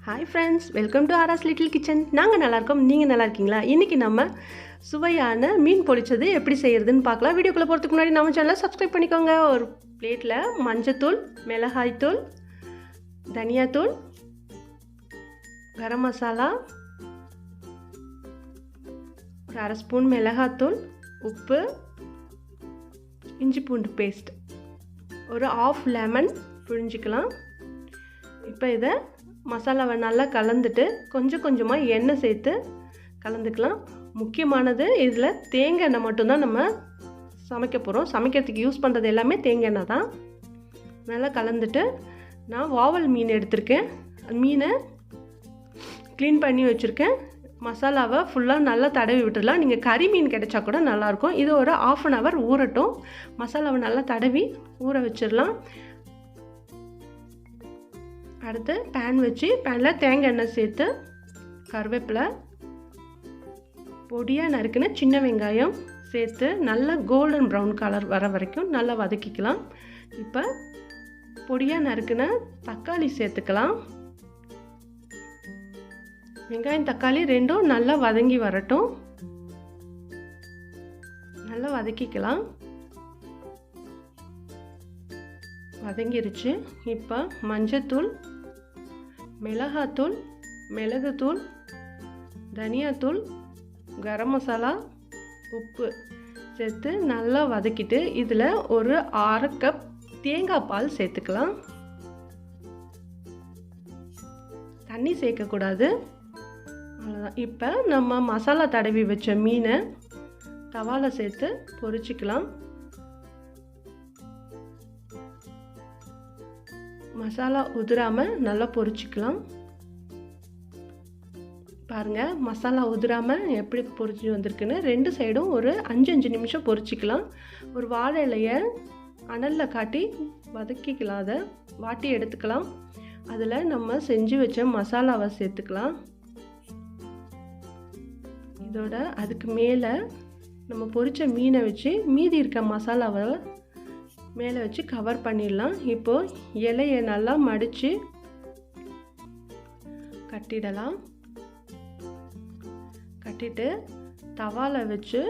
Hi friends, welcome to Ara's Little Kitchen. நாங்கள் நல்லா இருக்கோம், நீங்கள் நல்லா இருக்கீங்களா? இன்றைக்கி நம்ம சுவையான மீன் பொரிச்சது எப்படி செய்கிறதுன்னு பார்க்கலாம். வீடியோக்குள்ளே போகிறதுக்கு முன்னாடி நம்ம சேனலை சப்ஸ்கிரைப் பண்ணிக்கோங்க. ஒரு பிளேட்டில் மஞ்சத்தூள், மிளகாய்த்தூள், தனியாத்தூள், கரம் மசாலா, ஒரு அரை ஸ்பூன் மிளகாத்தூள், உப்பு, இஞ்சி பூண்டு பேஸ்ட், ஒரு ஆஃப் லெமன் புழிஞ்சிக்கலாம். இப்போ இதை மசாலாவை நல்லா கலந்துட்டு கொஞ்சம் கொஞ்சமாக எண்ணெய் சேர்த்து கலந்துக்கலாம். முக்கியமானது இதில் தேங்காய் எண்ணெய் மட்டும்தான் நம்ம சமைக்க போகிறோம். சமைக்கிறதுக்கு யூஸ் பண்ணுறது எல்லாமே தேங்காய் எண்ணெய் தான். நல்லா கலந்துட்டு நான் வாவல் மீன் எடுத்திருக்கேன். மீனை க்ளீன் பண்ணி வச்சுருக்கேன். மசாலாவை ஃபுல்லாக நல்லா தடவி விட்டுடலாம். நீங்கள் கறி மீன் கிடைச்சா கூட நல்லாயிருக்கும். இது ஒரு 1/2 hour ஊறட்டும். மசாலாவை நல்லா தடவி ஊற வச்சிடலாம். அடுத்து பேன் வச்சு பேனில் தேங்காய் எண்ணெய் சேர்த்து கருவேப்பிலை, பொடியாக நறுக்குன சின்ன வெங்காயம் சேர்த்து நல்லா கோல்டன் ப்ரௌன் கலர் வர வரைக்கும் நல்லா வதக்கிக்கலாம். இப்போ பொடியாக நறுக்குன தக்காளி சேர்த்துக்கலாம். வெங்காயம் தக்காளி ரெண்டும் நல்லா வதங்கி வரட்டும். நல்லா வதக்கிக்கலாம். வதங்கிருச்சு. இப்போ மஞ்சத்தூள், மிளகாத்தூள், மிளகுத்தூள், தனியாத்தூள், கரம் மசாலா, உப்பு சேர்த்து நல்லா வதக்கிட்டு இதில் ஒரு 1/2 கப் தேங்காய் பால் சேர்த்துக்கலாம். தண்ணி சேர்க்கக்கூடாது. அவ்வளோதான். இப்போ நம்ம மசாலா தடவி வச்ச மீனை தவாவில் சேர்த்து பொரிச்சிக்கலாம். மசாலா உதிராமல் நல்லா பொரிச்சிக்கலாம். பாருங்கள், மசாலா உதிராமல் எப்படி பொரிச்சு வந்திருக்குன்னு. 2 சைடும் ஒரு 5 நிமிஷம் பொரிச்சிக்கலாம். ஒரு வாழை இலையை அனலில் காட்டி வதக்கிக்கலாம். அதை வாட்டி எடுத்துக்கலாம். அதில் நம்ம செஞ்சு வச்ச மசாலாவை சேர்த்துக்கலாம். இதோட அதுக்கு மேலே நம்ம பொரிச்ச மீனை வச்சு மீதி இருக்க மசாலாவை மேலே வச்சு கவர் பண்ணிடலாம். இப்போது இலையை நல்லா மடித்து கட்டிடலாம். கட்டிட்டு தவாவில் வச்சு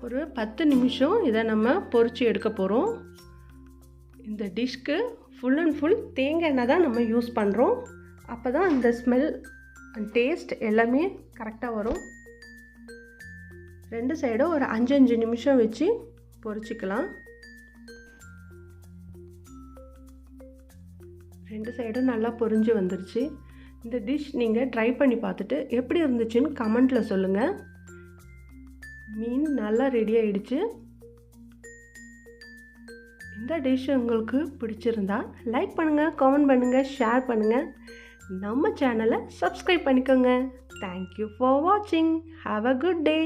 ஒரு 10 நிமிஷம் இதை நம்ம பொரிச்சு எடுக்க போகிறோம். இந்த டிஷ்க்கு ஃபுல் அண்ட் ஃபுல் தேங்காய் எண்ணெய் தான் நம்ம யூஸ் பண்ணுறோம். அப்போ தான் இந்த ஸ்மெல் அண்ட் டேஸ்ட் எல்லாமே கரெக்டாக வரும். 2 சைடும் ஒரு 5 நிமிஷம் வச்சு பொரிச்சிக்கலாம். 2 சைடும் நல்லா பொரிஞ்சு வந்துருச்சு. இந்த டிஷ் நீங்கள் ட்ரை பண்ணி பார்த்துட்டு எப்படி இருந்துச்சுன்னு கமெண்ட்டில் சொல்லுங்கள். மீன் நல்லா ரெடி ஆகிடுச்சு. இந்த டிஷ் உங்களுக்கு பிடிச்சிருந்தா லைக் பண்ணுங்கள், கமெண்ட் பண்ணுங்கள், ஷேர் பண்ணுங்கள். நம்ம சேனலை சப்ஸ்கிரைப் பண்ணிக்கோங்க. தேங்க்யூ ஃபார் வாட்சிங். Have a good day.